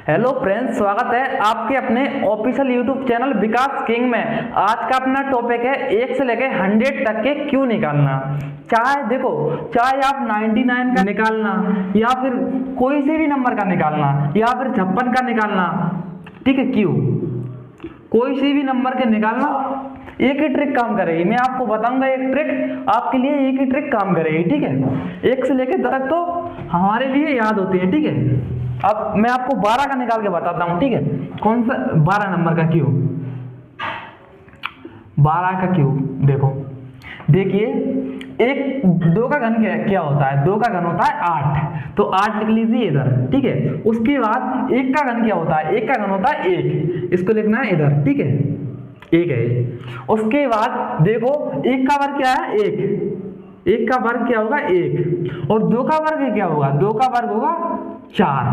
Hello friends, स्वागत है आपके अपने ऑफिशियल यूट्यूब चैनल विकास किंग में। आज का अपना टॉपिक है 1 से लेके 100 तक के क्यों निकालना। चाहे आप 99 का निकालना या फिर कोई से भी नंबर का निकालना या फिर 56 का निकालना, ठीक है, क्यों कोई से भी नंबर के निकालना, एक ही ट्रिक काम करेगी। मैं आपको बताऊंगा एक ट्रिक, आपके लिए एक ही ट्रिक काम करेगी, ठीक है। 1 से लेके 10 तक तो हमारे लिए याद होती है, ठीक है। अब मैं आपको 12 का निकाल के बताता हूं, ठीक है। कौन सा 12 नंबर का क्यों, 12 का क्यों, देखिए 2 का घन क्या होता है, 2 का घन होता है 8, तो 8 लिख लीजिए इधर, ठीक है। उसके बाद 1 का घन क्या होता है, 1 का घन होता है 1, इसको लिखना है इधर, ठीक है, 1 है। उसके बाद देखो 1 का वर्ग क्या है, 1 का वर्ग क्या होगा, 1, और 2 का वर्ग क्या होगा, 2 का वर्ग होगा 4,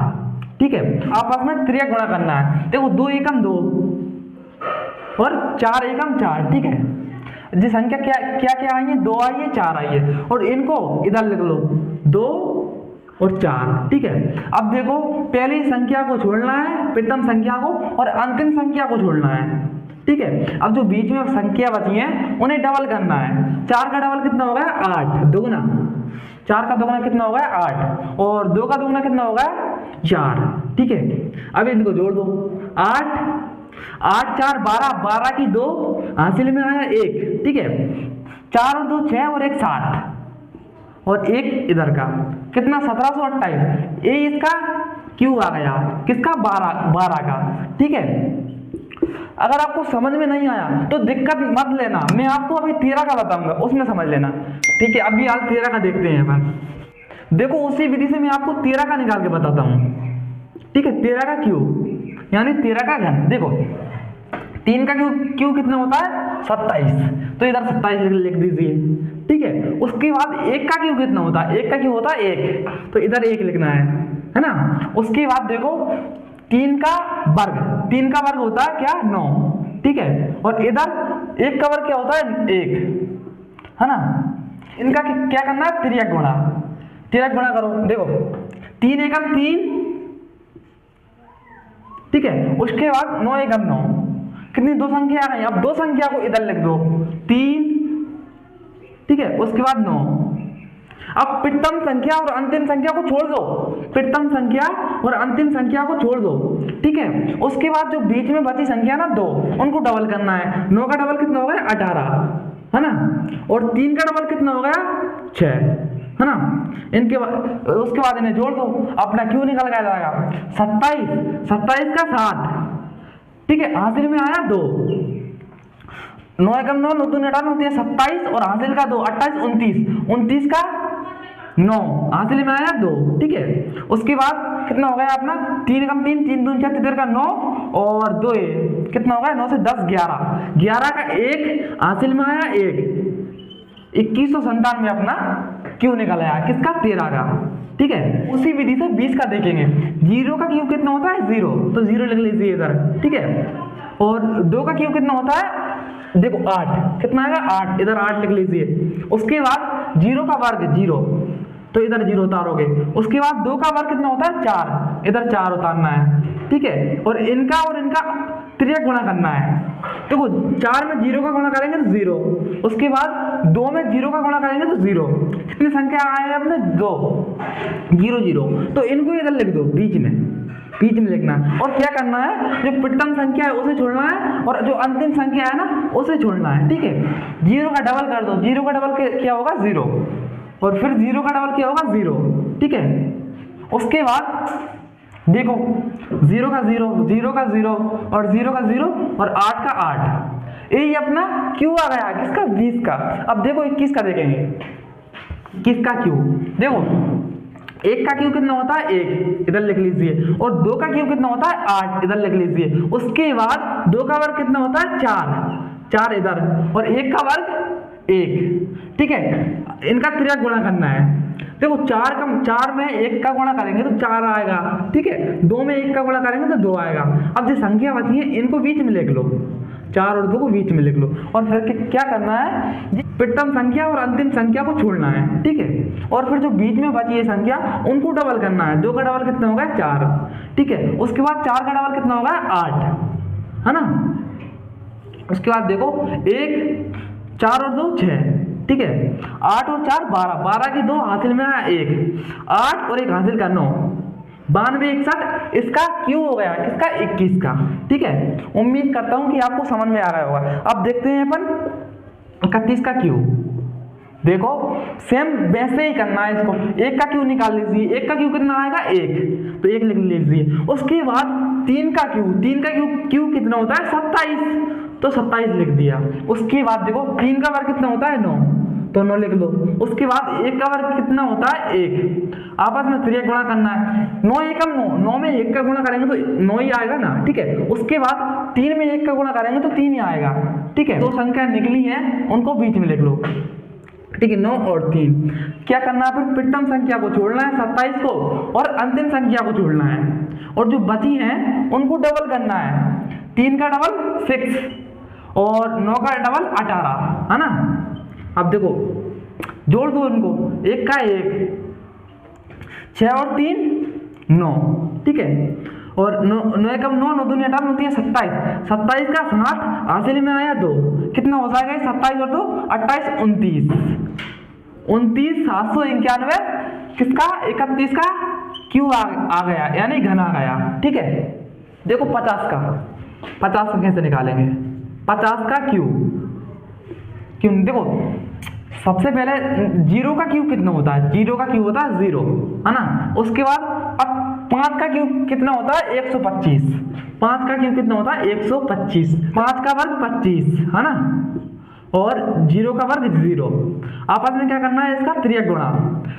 ठीक है। आपस में त्रिया गुणा करना है। देखो 2 एकम 2 और 4 एकम 4, ठीक है। जी संख्या क्या आई है, 2 आई है, 4 आई है, और इनको इधर लिख लो 2 और 4, ठीक है। अब देखो पहली संख्या को छोड़ना है, प्रथम संख्या को, और अंतिम संख्या को छोड़ना है, ठीक है। अब जो बीच में संख्या बची है उन्हें डबल करना है। 4 का डबल कितना होगा, 8 दुगुना, 4 का दुगुना कितना होगा 8, और 2 का दुगुना कितना होगा 4, ठीक है। अब इनको जोड़ दो, 8 4 12, 12 की 2 हासिल में आया 1, ठीक है। 4 और 2 6 और 1 7, और 1 इधर का कितना 1728। ये इसका क्यों आ गया, किसका, 12 का, ठीक है। अगर आपको समझ में नहीं आया तो दिक्कत मत लेना, मैं आपको अभी 13 का बताऊंगा, उसमें समझ लेना, ठीक है। अभी आज 13 का देखते हैं अपन। देखो उसी विधि से मैं आपको 13 का निकाल के बताता हूं, ठीक है। 13 का क्यों यानी 13 का घन, देखो 3 का क्यों कितना होता है 27, तो इधर 27 लिख दीजिए, ठीक है। उसके बाद 1 का क्यों कितना होता है, 1 का क्यों होता है 1, तो इधर 1 लिखना है ना। उसके बाद देखो 3 का वर्ग होता है क्या, 9, ठीक है। और इधर 1 का वर्ग क्या होता है 1, है ना। इनका क्या करना है, तिर्यक गुणा करो। देखो 3 एकम 3, ठीक है। उसके बाद 9 एकम 9, कितनी 2 संख्या आ गई। अब 2 संख्या को इधर लिख दो 3, ठीक है। उसके बाद 9। अब प्रथम संख्या और अंतिम संख्या को छोड़ दो, प्रथम संख्या और अंतिम संख्या को छोड़ दो, ठीक है। उसके बाद जो बीच में बची संख्या ना 2, उनको डबल करना है। 9 का डबल कितना हो गया 18, है ना, और 3 का डबल कितना हो गया 6, है ना। इनके उसके बाद इन्हें जोड़ दो, अपना क्यों निकल गया जाएगा 27 का 7, ठीक है। हासिल में आया 2, 9 एकम 9, 9 दूनी 18 होती है 27, और हासिल का 2 28 29 का 9, हासिल में आया 2, ठीक है। उसके बाद कितना हो गया अपना 3 एकम 3, 3 दूनी 6, 3 का 9, और 2 कितना हो गया 9 से 10 11 का 1, हासिल में आया 1, 2197 में अपना क्यों निकल आया, किसका 13 का, ठीक है। उसी विधि से 20 का देखेंगे। 0 का क्यों कितना होता है 0, तो 0 लिख लीजिए इधर, ठीक है। और 2 का क्यों कितना होता है, देखो 8, कितना आएगा 8, इधर 8 लिख लीजिए। उसके बाद 0 का वर्ग 0, तो इधर 0 उतारोगे। उसके बाद 2 का वर्ग कितना होता है 4, इधर 4 उतारना है, ठीक है। और इनका त्रियक गुणा करना है। देखो 4 में 0 का गुणा करेंगे तो 0, उसके बाद 2 में 0 का गुणा करेंगे तो 0, कितनी संख्या आए अपने 2, 0 0, तो इनको इधर लिख दो बीच में लिखना है। और क्या करना है, जो प्रथम संख्या है उसे छोड़ना है, और जो अंतिम संख्या है ना उसे छोड़ना है, ठीक है। 0 का डबल कर दो, 0 का डबल क्या होगा 0, और फिर 0 का डबल क्या होगा 0, ठीक है। उसके बाद देखो 0 का 0, 0 का 0, और 0 का 0, और 8 का 8, यही अपना क्यों आ गया, किसका 20 का। अब देखो 21 का देखेंगे, किसका क्यों, देखो 1 का क्यों कितना होता है 1, इधर लिख लीजिए, और 2 का क्यों कितना होता है 8, इधर लिख लीजिए। उसके बाद 2 का वर्ग कितना होता है 4 इधर, और 1 का वर्ग 1, ठीक है। इनका त्रियक गुणा करना है। देखो 4 में 1 का गुणा करेंगे तो 4 आएगा, ठीक है। 2 में 1 का गुणा करेंगे तो 2 आएगा। अब जो संख्या बची है इनको बीच में लिख लो, 4 और 2 को बीच में लिख लो, और फिर क्या करना है, प्रथम संख्या और अंतिम संख्या को छोड़ना है, ठीक है। और फिर जो बीच में बची है संख्या उनको डबल करना है। 2 का डबल कितना होगा, 4, ठीक है। उसके बाद 4 का डबल कितना होगा, 8, है ना। उसके बाद देखो 1, 4 और 2 6, ठीक है। 8 और 4 12, 12 की 2 हासिल में आया 1, 8 और 1 हासिल का 9, 92 61, इसका क्यों हो गया, किसका, 21 का, ठीक है। उम्मीद करता हूं कि आपको समझ में आ रहा होगा। अब देखते हैं अपन 31 का क्यों। देखो सेम वैसे ही करना है इसको, 1 का क्यों निकाल लीजिए, 1 का क्यों कितना आएगा, 1, तो 1 लिख लीजिए। उसके बाद 3 का क्यों, 3 का क्यों कितना होता है, 27, तो 27 लिख दिया। उसके बाद देखो 3 का वर्ग कितना होता है, 9, तो 9 लिख लो। उसके बाद 1 का वर्ग कितना होता है, 1, आपस में 3 गुणा करना है, 9 एकम 9, 9 में 1 का गुणा करेंगे तो 9 ही आएगा ना, ठीक है। उसके बाद 3 में 1 का गुणा करेंगे तो 3 ही आएगा, ठीक है। 2 संख्या निकली है उनको बीच में लिख लो, ठीक है। 9 और 3 क्या करना है, फिर प्रथम संख्या को छोड़ना है 27 को, और अंतिम संख्या को छोड़ना है, और जो बची हैं उनको डबल करना है। 3 का डबल 6 और 9 का डबल 18, है ना। अब देखो जोड़ दो इनको, 1 का 1, 6 और 3 9, ठीक है। और 9 एकम 9, 9 दूनी 18, 9 3 27, 27 का 60 हासिल में आया 2, कितना हो जाएगा, 27 और 2 28, 29, 791, किसका, 31 का क्यों आ गया, यानी घन आ गया, ठीक है। देखो 50 का कैसे निकालेंगे, 50 का क्यों देखो सबसे पहले 0 का क्यों कितना होता है, 0 का क्यों होता है 0, है ना। उसके बाद 5 का क्यों कितना होता है, 125, 5 का क्यों कितना होता है, 125, 5 का वर्ग 25, है ना, और 0 का वर्ग 0। आपस में क्या करना है, इसका 3 गुणा।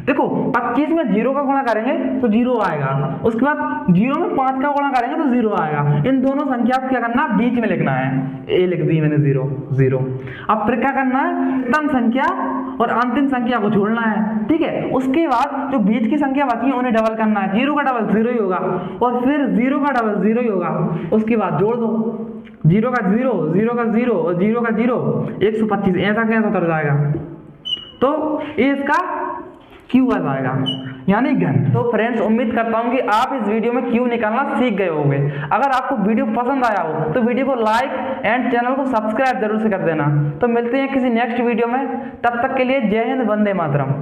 देखो 25 में 0 का गुणा करेंगे तो 0 आएगा, उसके बाद 0 में 5 का गुणा करेंगे तो 0 आएगा। इन दोनों संख्या को क्या करना, बीच में लिखना है, ए लिख दी मैंने 0 0। अब फिर क्या करना है, प्रथम संख्या और अंतिम संख्या को छोड़ना है, ठीक है। उसके बाद जो बीच की संख्या बची है उन्हें डबल करना है, 0 का डबल 0 ही होगा, और फिर 0 का डबल 0 ही होगा। उसके बाद जोड़ दो, 0 का 0, 0 का 0 और 0 का 0, 125, ऐसा कैसे उतर जाएगा, तो ये इसका क्यू आ जाएगा, यानी घन। तो फ्रेंड्स उम्मीद करता हूं कि आप इस वीडियो में क्यू निकालना सीख गए होंगे। अगर आपको वीडियो पसंद आया हो तो वीडियो को लाइक एंड चैनल को सब्सक्राइब जरूर से कर देना। तो मिलते हैं किसी नेक्स्ट वीडियो में, तब तक के लिए जय हिंद, वंदे मातरम।